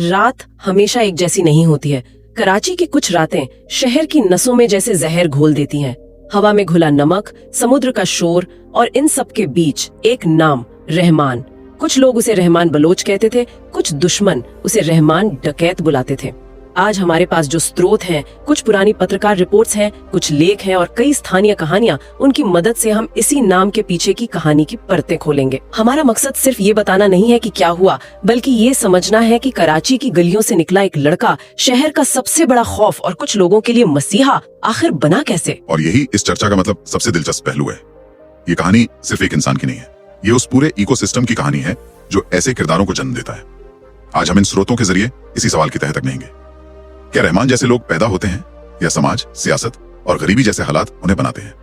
रात हमेशा एक जैसी नहीं होती है। कराची की कुछ रातें शहर की नसों में जैसे जहर घोल देती हैं। हवा में घुला नमक, समुद्र का शोर और इन सब के बीच एक नाम, रहमान। कुछ लोग उसे रहमान बलोच कहते थे, कुछ दुश्मन उसे रहमान डकैत बुलाते थे। आज हमारे पास जो स्रोत हैं, कुछ पुरानी पत्रकार रिपोर्ट्स हैं, कुछ लेख हैं और कई स्थानीय कहानियां, उनकी मदद से हम इसी नाम के पीछे की कहानी की परतें खोलेंगे। हमारा मकसद सिर्फ ये बताना नहीं है कि क्या हुआ, बल्कि ये समझना है कि कराची की गलियों से निकला एक लड़का शहर का सबसे बड़ा खौफ और कुछ लोगों के लिए मसीहा आखिर बना कैसे। और यही इस चर्चा का मतलब सबसे दिलचस्प पहलू है। ये कहानी सिर्फ एक इंसान की नहीं है, ये उस पूरे इकोसिस्टम की कहानी है जो ऐसे किरदारों को जन्म देता है। आज हम इन स्रोतों के जरिए इसी सवाल की तह तक नेंगे। क्या रहमान जैसे लोग पैदा होते हैं या समाज, सियासत और गरीबी जैसे हालात उन्हें बनाते हैं?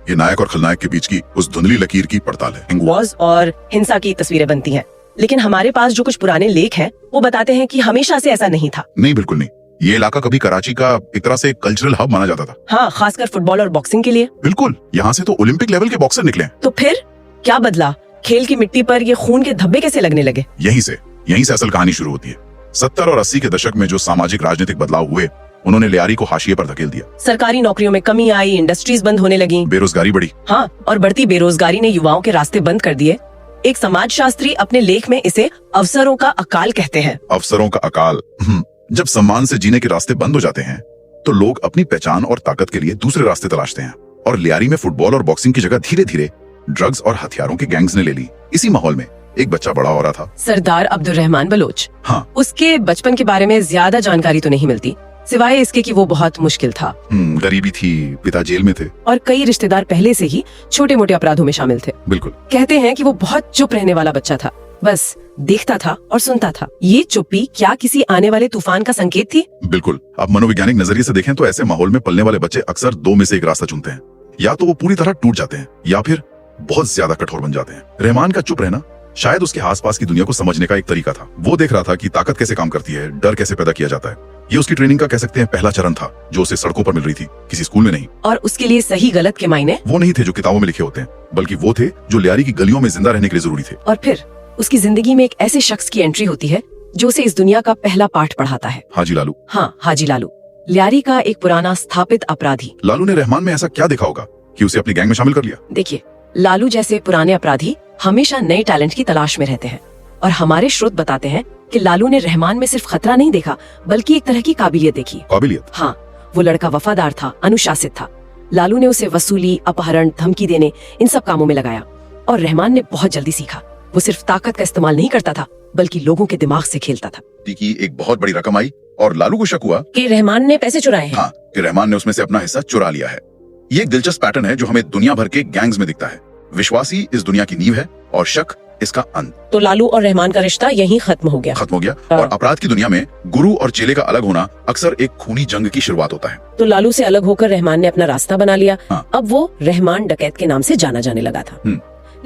ये नायक और खलनायक के बीच की उस धुंधली लकीर की पड़ताल है। वॉज और हिंसा की तस्वीरें बनती हैं, लेकिन हमारे पास जो कुछ पुराने लेख हैं वो बताते हैं कि हमेशा से ऐसा नहीं था। नहीं, बिल्कुल नहीं। ये इलाका कभी कराची का एक तरह से कल्चरल हब माना जाता था। हाँ, खासकर फुटबॉल और बॉक्सिंग के लिए। बिल्कुल, यहाँ से तो ओलंपिक लेवल के बॉक्सर निकले। तो फिर क्या बदला? खेल की मिट्टी पर ये खून के धब्बे कैसे लगने लगे? यहीं से असल कहानी शुरू होती है। 70 और 80 के दशक में जो सामाजिक राजनीतिक बदलाव हुए, उन्होंने लियारी को हाशिए पर धकेल दिया। सरकारी नौकरियों में कमी आई, इंडस्ट्रीज बंद होने लगी, बेरोजगारी बढ़ी। हाँ, और बढ़ती बेरोजगारी ने युवाओं के रास्ते बंद कर दिए। एक समाजशास्त्री अपने लेख में इसे अवसरों का अकाल कहते हैं। अवसरों का अकाल। जब सम्मान से जीने के रास्ते बंद हो जाते हैं तो लोग अपनी पहचान और ताकत के लिए दूसरे रास्ते तलाशते हैं, और लियारी में फुटबॉल और बॉक्सिंग की जगह धीरे धीरे ड्रग्स और हथियारों के गैंग्स ने ले ली। इसी माहौल में एक बच्चा बड़ा हो रहा था, सरदार अब्दुल रहमान बलोच। हाँ, उसके बचपन के बारे में ज्यादा जानकारी तो नहीं मिलती, सिवाय इसके कि वो बहुत मुश्किल था। गरीबी थी, पिता जेल में थे और कई रिश्तेदार पहले से ही छोटे मोटे अपराधों में शामिल थे। बिल्कुल। कहते हैं कि वो बहुत चुप रहने वाला बच्चा था, बस देखता था और सुनता था। ये चुप्पी क्या किसी आने वाले तूफान का संकेत थी? बिल्कुल। अब मनोवैज्ञानिक नजरिए से देखें तो ऐसे माहौल में पलने वाले बच्चे अक्सर दो में से एक रास्ता चुनते हैं। या तो वो पूरी तरह टूट जाते हैं या फिर बहुत ज्यादा कठोर बन जाते हैं। रहमान का चुप रहना शायद उसके आसपास की दुनिया को समझने का एक तरीका था। वो देख रहा था कि ताकत कैसे काम करती है, डर कैसे पैदा किया जाता है। ये उसकी ट्रेनिंग का कह सकते हैं पहला चरण था, जो उसे सड़कों पर मिल रही थी, किसी स्कूल में नहीं। और उसके लिए सही गलत के मायने वो नहीं थे जो किताबों में लिखे होते हैं, बल्कि वो थे जो लियारी की गलियों में जिंदा रहने के लिए जरूरी थे। और फिर उसकी जिंदगी में एक ऐसे शख्स की एंट्री होती है जो उसे इस दुनिया का पहला पाठ पढ़ाता है। हाजी लालू। हाँ, हाजी लालू, लियारी का एक पुराना स्थापित अपराधी। लालू ने रहमान में ऐसा क्या देखा होगा कि उसे अपनी गैंग में शामिल कर लिया? देखिए, लालू जैसे पुराने अपराधी हमेशा नए टैलेंट की तलाश में रहते हैं, और हमारे स्रोत बताते हैं कि लालू ने रहमान में सिर्फ खतरा नहीं देखा, बल्कि एक तरह की काबिलियत देखी। काबिलियत? हाँ, वो लड़का वफादार था, अनुशासित था। लालू ने उसे वसूली, अपहरण, धमकी देने, इन सब कामों में लगाया, और रहमान ने बहुत जल्दी सीखा। वो सिर्फ ताकत का इस्तेमाल नहीं करता था, बल्कि लोगों के दिमाग से खेलता था। की एक बहुत बड़ी रकम आई और लालू को शक हुआ कि रहमान ने पैसे चुराए हैं। हाँ, कि रहमान ने उसमें से अपना हिस्सा चुरा लिया है। ये एक दिलचस्प पैटर्न है जो हमें दुनिया भर के गैंग्स में दिखता है। विश्वासी इस दुनिया की नींव है और शक इसका अंत। तो लालू और रहमान का रिश्ता यहीं खत्म हो गया। और अपराध की दुनिया में गुरु और चेले का अलग होना अक्सर एक खूनी जंग की शुरुआत होता है। तो लालू से अलग होकर रहमान ने अपना रास्ता बना लिया। हाँ। अब वो रहमान डकैत के नाम से जाना जाने लगा था।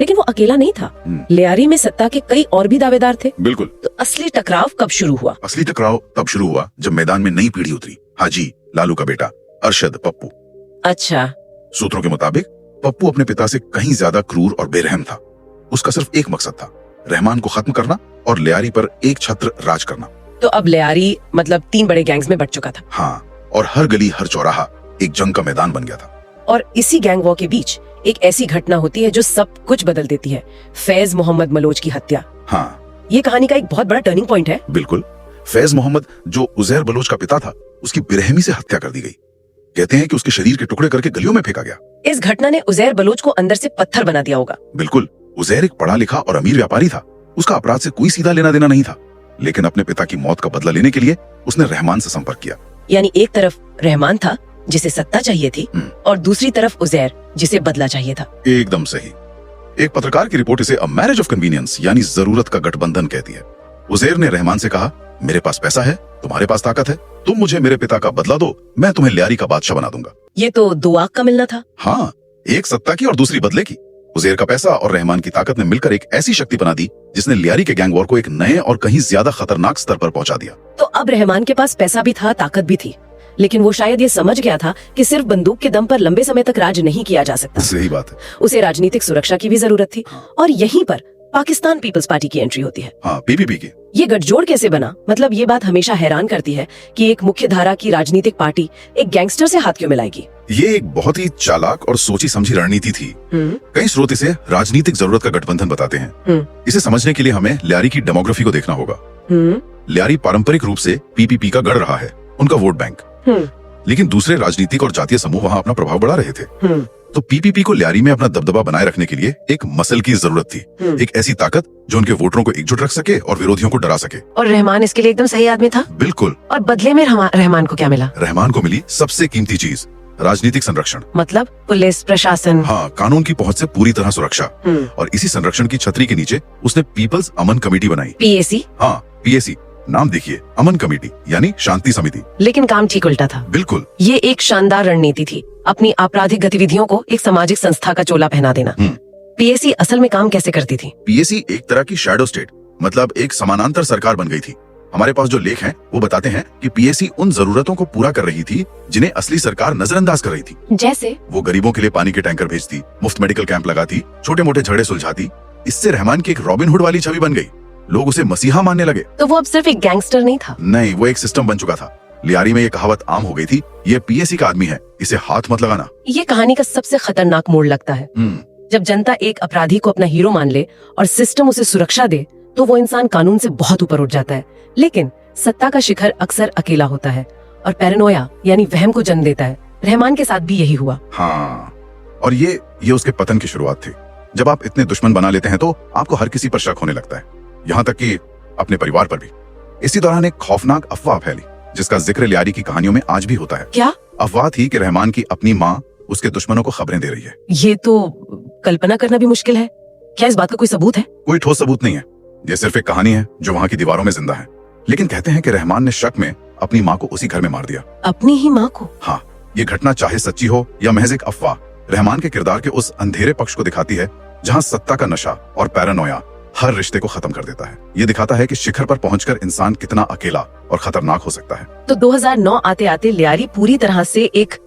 लेकिन वो अकेला नहीं था, लियारी में सत्ता के कई और भी दावेदार थे। बिल्कुल। तो असली टकराव कब शुरू हुआ? असली टकराव तब शुरू हुआ जब मैदान में नई पीढ़ी उतरी। हाजी लालू का बेटा अरशद पप्पू। अच्छा। सूत्रों के मुताबिक पप्पू अपने पिता से कहीं ज्यादा क्रूर और बेरहम था। उसका सिर्फ एक मकसद था, रहमान को खत्म करना और लियारी पर एक छत्र राज करना। तो अब लियारी मतलब 3 बड़े गैंग्स में बंट चुका था। हाँ, और हर गली हर चौराहा एक जंग का मैदान बन गया था। और इसी गैंग वॉर के बीच एक ऐसी घटना होती है जो सब कुछ बदल देती है, फैज मोहम्मद बलोच की हत्या। हाँ, ये कहानी का एक बहुत बड़ा टर्निंग पॉइंट है। बिल्कुल। फैज मोहम्मद, जो उजैर बलोच का पिता था, उसकी बेरहमी से हत्या कर दी गई। कहते हैं कि उसके शरीर के टुकड़े करके गलियों में फेंका गया। इस घटना ने उजैर बलोच को अंदर से पत्थर बना दिया होगा। बिल्कुल। उजैर एक पढ़ा लिखा और अमीर व्यापारी था। उसका अपराध से कोई सीधा लेना देना नहीं था, लेकिन अपने पिता की मौत का बदला लेने के लिए उसने रहमान से संपर्क किया। यानी एक तरफ रहमान था जिसे सत्ता चाहिए थी, और दूसरी तरफ उजैर जिसे बदला चाहिए था। एकदम सही। एक पत्रकार की रिपोर्ट इसे अ मैरिज ऑफ कन्वीनियंस यानी जरूरत का गठबंधन कहती है। उजैर ने रहमान से कहा, मेरे पास पैसा है, तुम्हारे पास ताकत है, तुम मुझे मेरे पिता का बदला दो, मैं तुम्हें लियारी का बादशाह बना दूंगा। ये तो दो आग का मिलना था। हाँ, एक सत्ता की और दूसरी बदले की। उजैर का पैसा और रहमान की ताकत ने मिलकर एक ऐसी शक्ति बना दी जिसने लियारी के गैंग वॉर को एक नए और कहीं ज्यादा खतरनाक स्तर पर पहुंचा दिया। तो अब रहमान के पास पैसा भी था, ताकत भी थी, लेकिन वो शायद ये समझ गया था कि सिर्फ बंदूक के दम पर लंबे समय तक राज नहीं किया जा सकता। सही बात है। उसे राजनीतिक सुरक्षा की भी जरूरत थी, और यहीं पर पाकिस्तान पीपल्स पार्टी की एंट्री होती है। हाँ, पीपीपी की। ये गठजोड़ कैसे बना? मतलब ये बात हमेशा हैरान करती है कि एक मुख्य धारा की राजनीतिक पार्टी एक गैंगस्टर से हाथ क्यों मिलाएगी? ये एक बहुत ही चालाक और सोची समझी रणनीति थी। कई स्रोत इसे राजनीतिक जरूरत का गठबंधन बताते हैं। इसे समझने के लिए हमें लियारी की डेमोग्राफी को देखना होगा। लियारी पारंपरिक रूप से पीपीपी का गढ़ रहा है, उनका वोट बैंक। लेकिन दूसरे राजनीतिक और जातीय समूह वहाँ अपना प्रभाव बढ़ा रहे थे। तो पीपीपी को लियारी में अपना दबदबा बनाए रखने के लिए एक मसल की जरूरत थी, एक ऐसी ताकत जो उनके वोटरों को एकजुट रख सके और विरोधियों को डरा सके। और रहमान इसके लिए एकदम सही आदमी था। बिल्कुल। और बदले में रहमान को क्या मिला? रहमान को मिली सबसे कीमती चीज, राजनीतिक संरक्षण। मतलब पुलिस प्रशासन? हाँ, कानून की पहुंच से पूरी तरह सुरक्षा। और इसी संरक्षण की छतरी के नीचे उसने पीपल्स अमन कमेटी बनाई। पीएसी? हाँ, पीएसी नाम देखिए, अमन कमेटी यानी शांति समिति। लेकिन काम ठीक उल्टा था। बिल्कुल। ये एक शानदार रणनीति थी, अपनी आपराधिक गतिविधियों को एक सामाजिक संस्था का चोला पहना देना। पीएसी असल में काम कैसे करती थी? पीएसी एक तरह की शैडो स्टेट, मतलब एक समानांतर सरकार बन गई थी। हमारे पास जो लेख हैं वो बताते हैं कि पीएसी उन जरूरतों को पूरा कर रही थी जिन्हें असली सरकार नजरअंदाज कर रही थी। जैसे? वो गरीबों के लिए पानी के टैंकर भेजती, मुफ्त मेडिकल कैंप लगाती, छोटे मोटे झगड़े सुलझाती। इससे रहमान की एक रॉबिन हुड वाली छवि बन गई। लोग उसे मसीहा मानने लगे। तो वो अब सिर्फ एक गैंगस्टर नहीं था? नहीं, वो एक सिस्टम बन चुका था। लियारी में ये कहावत आम हो गई थी, ये पीएसी का आदमी है, इसे हाथ मत लगाना। ये कहानी का सबसे खतरनाक मोड़ लगता है। जब जनता एक अपराधी को अपना हीरो मान ले और सिस्टम उसे सुरक्षा दे, तो वो इंसान कानून से बहुत ऊपर उठ जाता है। लेकिन सत्ता का शिखर अक्सर अकेला होता है और पैरानोया यानी वहम को जन्म देता है। रहमान के साथ भी यही हुआ। हाँ, और ये उसके पतन की शुरुआत थी। जब आप इतने दुश्मन बना लेते हैं तो आपको हर किसी पर शक होने लगता है, यहाँ तक कि अपने परिवार पर भी। इसी दौरान एक खौफनाक अफवाह फैली जिसका जिक्र लियारी की कहानियों में आज भी होता है। क्या अफवाह थी कि रहमान की अपनी माँ उसके दुश्मनों को खबरें दे रही है। ये तो कल्पना करना भी मुश्किल है। क्या इस बात का कोई सबूत है? कोई ठोस सबूत नहीं है, ये सिर्फ एक कहानी है जो वहाँ की दीवारों में जिंदा है। लेकिन कहते हैं कि रहमान ने शक में अपनी माँ को उसी घर में मार दिया। अपनी ही माँ को? हाँ, ये घटना चाहे सच्ची हो या महज एक अफवाह, रहमान के किरदार के उस अंधेरे पक्ष को दिखाती है जहाँ सत्ता का नशा और पैरानोया हर रिश्ते को खत्म कर देता है। ये दिखाता है कि शिखर पर पहुंचकर इंसान कितना अकेला और खतरनाक हो सकता है। तो 2009 आते आते लियारी पूरी तरह से एक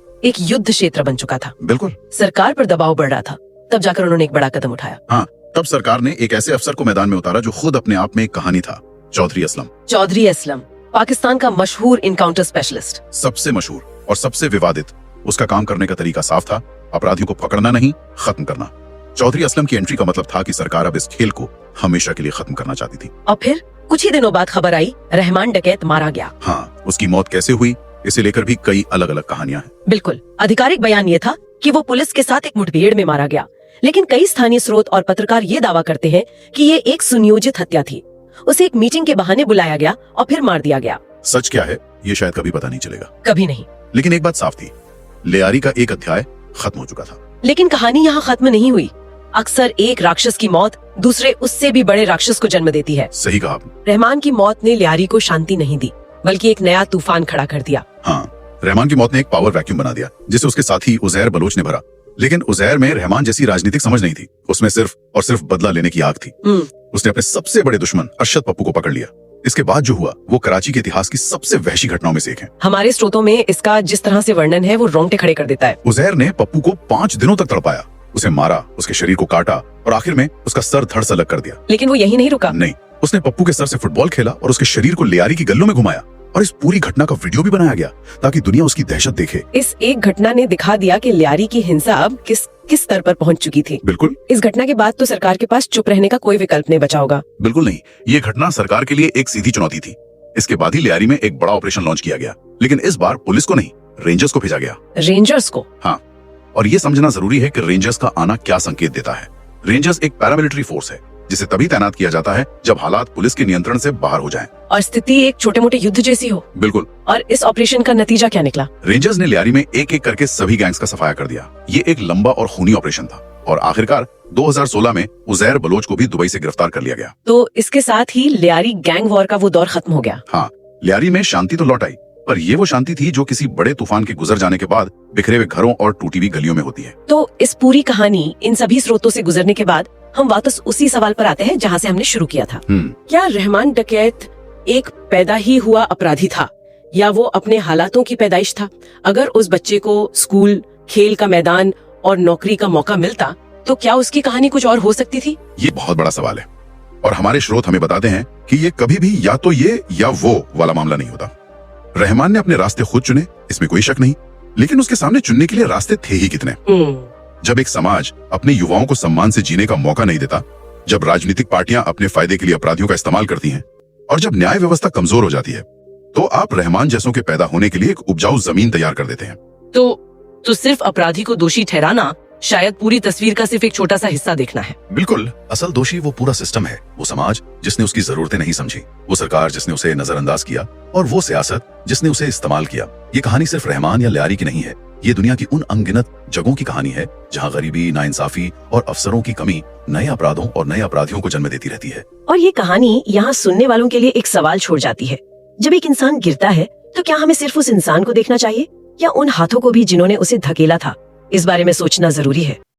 युद्ध क्षेत्र बन चुका था। बिल्कुल। सरकार पर दबाव बढ़ रहा था। तब जाकर उन्होंने एक बड़ा कदम उठाया। हाँ, तब सरकार ने एक ऐसे अफसर को मैदान में उतारा जो खुद अपने आप में एक कहानी था, चौधरी असलम। चौधरी असलम पाकिस्तान का मशहूर इनकाउंटर स्पेशलिस्ट, सबसे मशहूर और सबसे विवादित। उसका काम करने का तरीका साफ था, अपराधियों को पकड़ना नहीं, खत्म करना। चौधरी असलम की एंट्री का मतलब था कि सरकार अब इस खेल को हमेशा के लिए खत्म करना चाहती थी। और फिर कुछ ही दिनों बाद खबर आई, रहमान डकैत मारा गया। हाँ, उसकी मौत कैसे हुई इसे लेकर भी कई अलग अलग कहानियां हैं। बिल्कुल। आधिकारिक बयान ये था कि वो पुलिस के साथ एक मुठभेड़ में मारा गया, लेकिन कई स्थानीय स्रोत और पत्रकार ये दावा करते हैं कि ये एक सुनियोजित हत्या थी। उसे एक मीटिंग के बहाने बुलाया गया और फिर मार दिया गया। सच क्या है ये शायद कभी पता नहीं चलेगा। कभी नहीं। लेकिन एक बात साफ थी, लियारी का एक अध्याय खत्म हो चुका था। लेकिन कहानी यहाँ खत्म नहीं हुई। अक्सर एक राक्षस की मौत दूसरे उससे भी बड़े राक्षस को जन्म देती है। सही कहा आपने। रहमान की मौत ने लियारी को शांति नहीं दी, बल्कि एक नया तूफान खड़ा कर दिया। हाँ, रहमान की मौत ने एक पावर वैक्यूम बना दिया जिसे उसके साथी उजैर बलोच ने भरा। लेकिन उजैर में रहमान जैसी राजनीतिक समझ नहीं थी, उसमें सिर्फ और सिर्फ बदला लेने की आग थी। उसने अपने सबसे बड़े दुश्मन अरशद पप्पू को पकड़ लिया। इसके बाद जो हुआ वो कराची के इतिहास की सबसे वहशी घटनाओं में से एक है। हमारे स्रोतों में इसका जिस तरह से वर्णन है वो रोंगटे खड़े कर देता है। उजैर ने पप्पू को 5 दिनों तक तड़पाया, उसे मारा, उसके शरीर को काटा और आखिर में उसका सर धड़ से अलग कर दिया। लेकिन वो यही नहीं रुका। नहीं, उसने पप्पू के सर से फुटबॉल खेला और उसके शरीर को लियारी की गल्लों में घुमाया और इस पूरी घटना का वीडियो भी बनाया गया ताकि दुनिया उसकी दहशत देखे। इस एक घटना ने दिखा दिया कि लियारी की हिंसा अब किस स्तर पर पहुंच चुकी थी। बिल्कुल। इस घटना के बाद तो सरकार के पास चुप रहने का कोई विकल्प नहीं बचा होगा। बिल्कुल नहीं, ये घटना सरकार के लिए एक सीधी चुनौती थी। इसके बाद ही लियारी में एक बड़ा ऑपरेशन लॉन्च किया गया, लेकिन इस बार पुलिस को नहीं, रेंजर्स को भेजा गया। रेंजर्स को? हाँ, और ये समझना जरूरी है कि रेंजर्स का आना क्या संकेत देता है। रेंजर्स एक पैरामिलिट्री फोर्स है जिसे तभी तैनात किया जाता है जब हालात पुलिस के नियंत्रण से बाहर हो जाएं और स्थिति एक छोटे मोटे युद्ध जैसी हो। बिल्कुल। और इस ऑपरेशन का नतीजा क्या निकला? रेंजर्स ने लियारी में एक एक करके सभी गैंग्स का सफाया कर दिया। ये एक लंबा और खूनी ऑपरेशन था और आखिरकार 2016 में उजैर बलोच को भी दुबई से गिरफ्तार कर लिया गया। तो इसके साथ ही लियारी गैंग वॉर का वो दौर खत्म हो गया। हाँ, लियारी में शांति तो लौट आई, पर ये वो शांति थी जो किसी बड़े तूफान के गुजर जाने के बाद बिखरे हुए घरों और टूटी हुई गलियों में होती है। तो इस पूरी कहानी इन सभी स्रोतों से गुजरने के बाद हम वापस उसी सवाल पर आते हैं जहाँ से हमने शुरू किया था। क्या रहमान डकैत एक पैदा ही हुआ अपराधी था या वो अपने हालातों की पैदाइश था? अगर उस बच्चे को स्कूल, खेल का मैदान और नौकरी का मौका मिलता तो क्या उसकी कहानी कुछ और हो सकती थी? ये बहुत बड़ा सवाल है। और हमारे स्रोत हमें बताते हैं कि ये कभी भी या तो ये या वो वाला मामला नहीं होता। रहमान ने अपने रास्ते खुद चुने, इसमें कोई शक नहीं, लेकिन उसके सामने चुनने के लिए रास्ते थे ही कितने। जब एक समाज अपने युवाओं को सम्मान से जीने का मौका नहीं देता, जब राजनीतिक पार्टियां अपने फायदे के लिए अपराधियों का इस्तेमाल करती हैं, और जब न्याय व्यवस्था कमजोर हो जाती है, तो आप रहमान जैसों के पैदा होने के लिए एक उपजाऊ जमीन तैयार कर देते हैं। तो सिर्फ अपराधी को दोषी ठहराना शायद पूरी तस्वीर का सिर्फ एक छोटा सा हिस्सा देखना है। बिल्कुल, असल दोषी वो पूरा सिस्टम है, वो समाज जिसने उसकी जरूरतें नहीं समझी, वो सरकार जिसने उसे नजरअंदाज किया, और वो सियासत जिसने उसे इस्तेमाल किया। ये कहानी सिर्फ रहमान या लियारी की नहीं है, ये दुनिया की उन अनगिनत जगहों की कहानी है जहाँ गरीबी, नाइंसाफी और अफसरों की कमी नए अपराधों और नए अपराधियों को जन्म देती रहती है। और ये कहानी यहाँ सुनने वालों के लिए एक सवाल छोड़ जाती है। जब एक इंसान गिरता है तो क्या हमें सिर्फ उस इंसान को देखना चाहिए या उन हाथों को भी जिन्होंने उसे धकेला था? इस बारे में सोचना जरूरी है।